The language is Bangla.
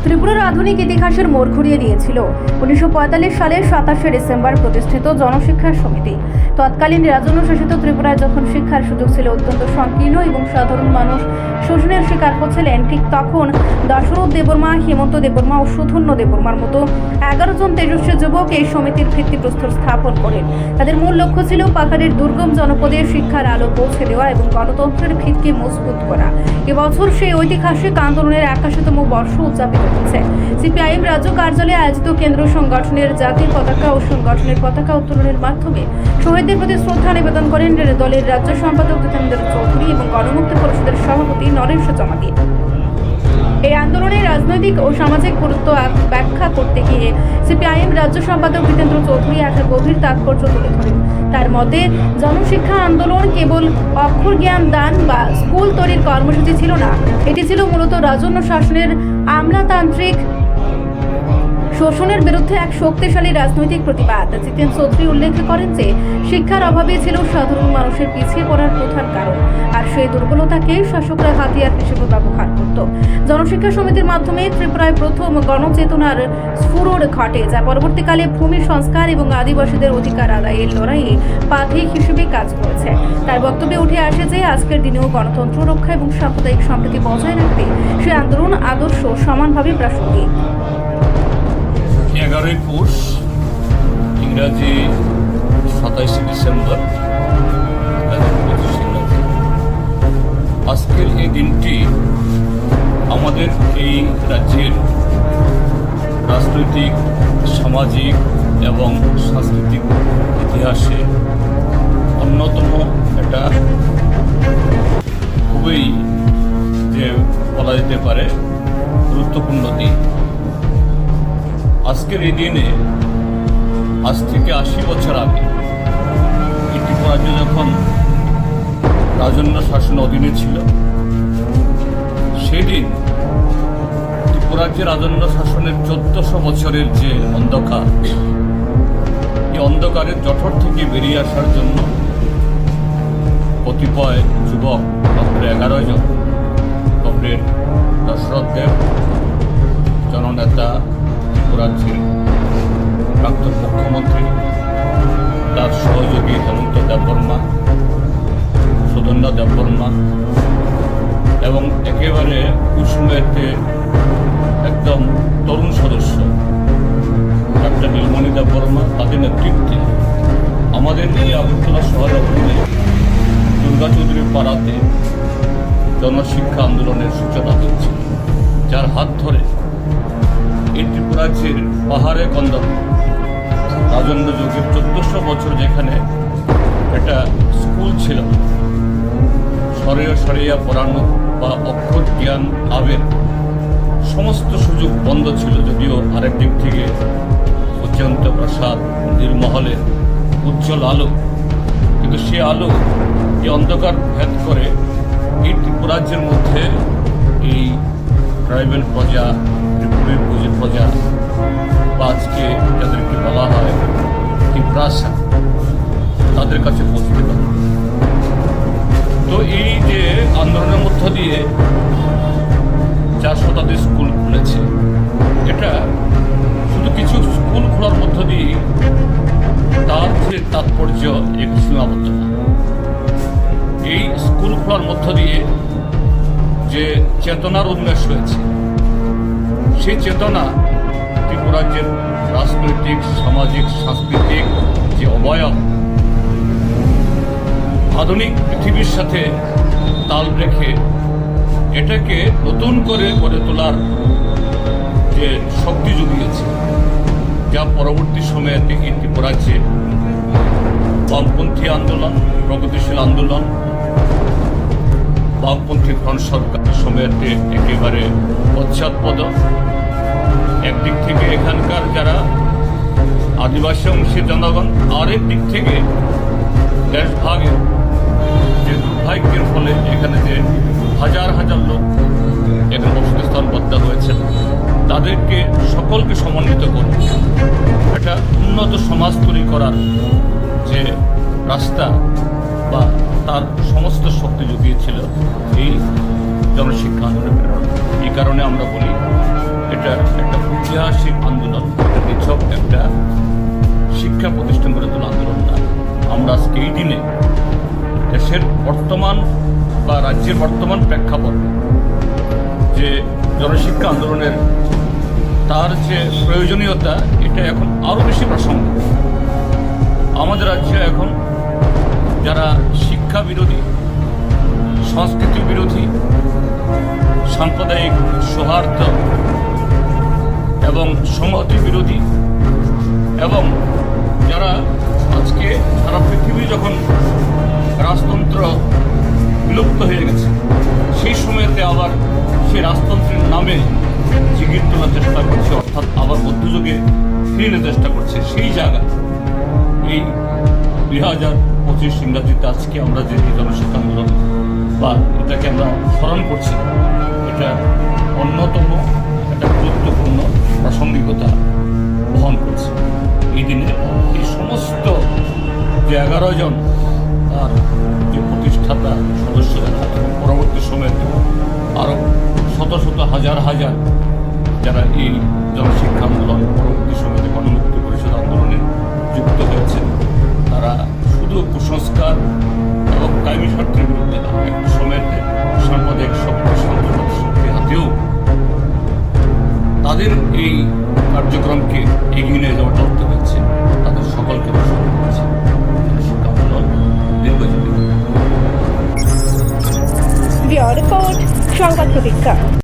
ত্রিপুরার আধুনিক ইতিহাসের মোড় ঘুরিয়ে দিয়েছিল 1945 সালের 27শে ডিসেম্বর প্রতিষ্ঠিত জনশিক্ষা সমিতি। তৎকালীন রাজন্য শাসিত ত্রিপুরায় যখন শিক্ষার সুযোগ ছিল অত্যন্ত সংকীর্ণ এবং সাধারণ মানুষ শোষণের শিকার হচ্ছিলেন, ঠিক তখন দশরথ দেববর্মা, হেমন্ত দেববর্মা ও সুধন্য দেববর্মার মতো 11 জন তেজস্বী যুবক এই সমিতির ভিত্তিপ্রস্তর স্থাপন করেন। তাদের মূল লক্ষ্য ছিল পাহাড়ের দুর্গম জনপদে শিক্ষার আলো পৌঁছে দেওয়া এবং গণতন্ত্রের ভিতকে মজবুত করা। এবছর সেই ঐতিহাসিক আন্দোলনের 81তম বর্ষ উদযাপিত হচ্ছে। সিপিআইএম রাজ্য কার্যালয়ে আয়োজিত কেন্দ্র সংগঠনের জাতীয় পতাকা ও সংগঠনের পতাকা উত্তোলনের মাধ্যমে শহীদদের প্রতি শ্রদ্ধা নিবেদন করেন দলের রাজ্য সম্পাদক জিতেন্দ্র চৌধুরী এবং গণমুক্তি পরিষদের সভাপতি নরেশ জমাতি। এই আন্দোলনের রাজনৈতিক ও সামাজিক গুরুত্ব ব্যাখ্যা করতে গিয়ে সিপিআইএম রাজ্য সম্পাদক জিতেন্দ্র চৌধুরী একটা গভীর তাৎপর্য তুলে ধরেন। তার মতে, জনশিক্ষা আন্দোলন কেবল অক্ষর জ্ঞান দান বা স্কুল তৈরির কর্মসূচি ছিল না, এটি ছিল মূলত রাজন্য শাসনের আমলাতান্ত্রিক শোষণের বিরুদ্ধে এক শক্তিশালী রাজনৈতিক প্রতিবাদ। জিতেন্দ্র চৌধুরী উল্লেখ করেন যে শিক্ষার অভাবে ছিল সাধারণ মানুষের পিছিয়ে পড়ার প্রধান কারণ, আর সেই দুর্বলতাকে শাসকরা হাতিয়ার হিসেবে ব্যবহার করত। জনশিক্ষা সমিতির মাধ্যমে ত্রিপুরায় প্রথম গণচেতনার স্ফুরণ ঘটে, যা পরবর্তীকালে ভূমি সংস্কার এবং আদিবাসীদের অধিকার আদায়ের লড়াইয়ে পাথেয় হিসেবে কাজ করেছে। তার বক্তব্যে উঠে আসে যে আজকের দিনেও গণতন্ত্র রক্ষা এবং সাম্প্রদায়িক সম্প্রীতি বজায় রাখতে সেই আন্দোলন আদর্শ সমানভাবে প্রাসঙ্গিক। 11ই পৌষ, ইংরাজি 27শে ডিসেম্বর, আজকের এই দিনটি আমাদের এই রাজ্যের রাজনৈতিক, সামাজিক এবং সাংস্কৃতিক ইতিহাসে অন্যতম একটা খুবই যে বলা যেতে পারে গুরুত্বপূর্ণ দিন। আজকের এই দিনে আজ থেকে 80 বছর আগে এই ত্রিপুরা রাজ্য যখন রাজন্য শাসন অধীনে ছিল, সেদিন ত্রিপুরা রাজ্যের রাজন্য শাসনের 1400 বছরের যে অন্ধকার, এই অন্ধকারের জঠর থেকে বেরিয়ে আসার জন্য কতিপয় যুবক, মাত্র 11 জন, কমরেড দশরথ দেব, জননেতা, রাজ্যের প্রাক্তন মুখ্যমন্ত্রী, তার সহযোগী হেমন্ত দেববর্মা, সুধন্য দেববর্মা এবং একেবারে কুসুমেতে একদম তরুণ সদস্য ডাক্তার নীলমণি দেববর্মা, তাদের নেতৃত্বে আমাদের এই আগরতলা শহরের অধীনে দুর্গা চৌধুরীর পাড়াতে জনশিক্ষা আন্দোলনের সূচনা হয়েছে, যার হাত ধরে এই ত্রিপুরা রাজ্যের পাহাড়ে কন্দম রাজন্য যুগের 1400 বছর যেখানে একটা স্কুল ছিল, সরিয়া পড়ানো বা অক্ষর জ্ঞান আবের সমস্ত সুযোগ বন্ধ ছিল, যদিও আরেক দিক থেকে অত্যন্ত প্রাসাদ নির্মহলের উজ্জ্বল আলো, কিন্তু সে আলো এই অন্ধকার ভেদ করে এই ত্রিপুরা রাজ্যের মধ্যে এই ট্রাইবেল প্রজা, ত্রিপুরের প্রজা বা আজকে যাদেরকে বলা হয় ত্রিপুরাসা, তাদের কাছে পৌঁছতে পারে। তো এই যে আন্দোলনের মধ্য দিয়ে 4 শতাধিক স্কুল খুলেছে, এটা শুধু কিছু স্কুল খোলার মধ্য দিয়ে তার যে তাৎপর্য একটু সীমাবদ্ধ না। এই স্কুল খোলার মধ্য দিয়ে যে চেতনার উন্মেষ হয়েছে, সেই চেতনা ত্রিপুরা রাজ্যের রাজনৈতিক, সামাজিক, সাংস্কৃতিক যে অবয়ব আধুনিক পৃথিবীর সাথে তাল রেখে এটাকে নতুন করে গড়ে তোলার যে শক্তি জুগিয়েছে, যা পরবর্তী সময়ে এই ত্রিপুরা রাজ্যে বামপন্থী আন্দোলন, প্রগতিশীল আন্দোলন, বামপন্থী ফ্রন্ট সরকার সময়েতে একেবারে পশ্চাৎপদ। একদিক থেকে এখানকার যারা আদিবাসী অংশের জনগণ, আরেক দিক থেকে দেশভাগের যে দুর্ভাগ্যের ফলে এখানে যে হাজার হাজার লোক এখানে বসতিস্থান বদ্ধ হয়েছেন, তাদেরকে সকলকে সমন্বিত করে একটা উন্নত সমাজ তৈরি করার যে রাস্তা বা তার সমস্ত শক্তি জুগিয়েছিল এই জনশিক্ষা আন্দোলনের প্রেরণা। এই কারণে আমরা বলি এটা ঐতিহাসিক আন্দোলন, এটা নিছক একটা শিক্ষা প্রতিষ্ঠান গড়ে তোলা আন্দোলন না। আমরা আজকে এই দিনে দেশের বর্তমান বা রাজ্যের বর্তমান প্রেক্ষাপট যে জনশিক্ষা আন্দোলনের তার যে প্রয়োজনীয়তা, এটা এখন আরও বেশি প্রাসঙ্গিক। আমাদের রাজ্যে এখন যারা শিক্ষা বিরোধী, সংস্কৃতি বিরোধী, সাম্প্রদায়িক সৌহার্দ্য এবং সংহতি বিরোধী, এবং যারা আজকে সারা পৃথিবী যখন রাজতন্ত্র বিলুপ্ত হয়ে গেছে, সেই সময়তে আবার সেই রাজতন্ত্রের নামে জিগির তোলার চেষ্টা করছে, অর্থাৎ আবার মধ্যযুগে ফিরে চেষ্টা করছে, সেই জায়গা এই 2025 ইংরাজিতে আজকে আমরা যে জনশিক্ষা আন্দোলন বা এটাকে আমরা স্মরণ করছি, এটা অন্যতম একটা গুরুত্বপূর্ণ প্রাসঙ্গিকতা বহন করছে। এই দিনে এই সমস্ত যে 11 জন তার যে প্রতিষ্ঠাতা সদস্য যারা, পরবর্তী সময়ে আরও শত শত হাজার হাজার যারা এই জনশিক্ষা আন্দোলন, পরবর্তী সময়ে গণমুক্তি পরিষদ আন্দোলনে যুক্ত হয়েছে, তারা শুধু কুসংস্কার এবং কায়েমি স্বার্থের বিরুদ্ধে না, একটা সময়েতে সাম্প্রদায়িক শক্তি, সাম্প্রদায়িক শক্তি হাতেও তাদের এই কার্যক্রমকে এগিয়ে নিয়ে যাওয়া করতে হয়েছে। তাদের সকলকে প্রশংসা করছে। জনশিক্ষা আন্দোলন দীর্ঘজীবী। রিপোর্ট সংবাদ প্রতীক্ষা।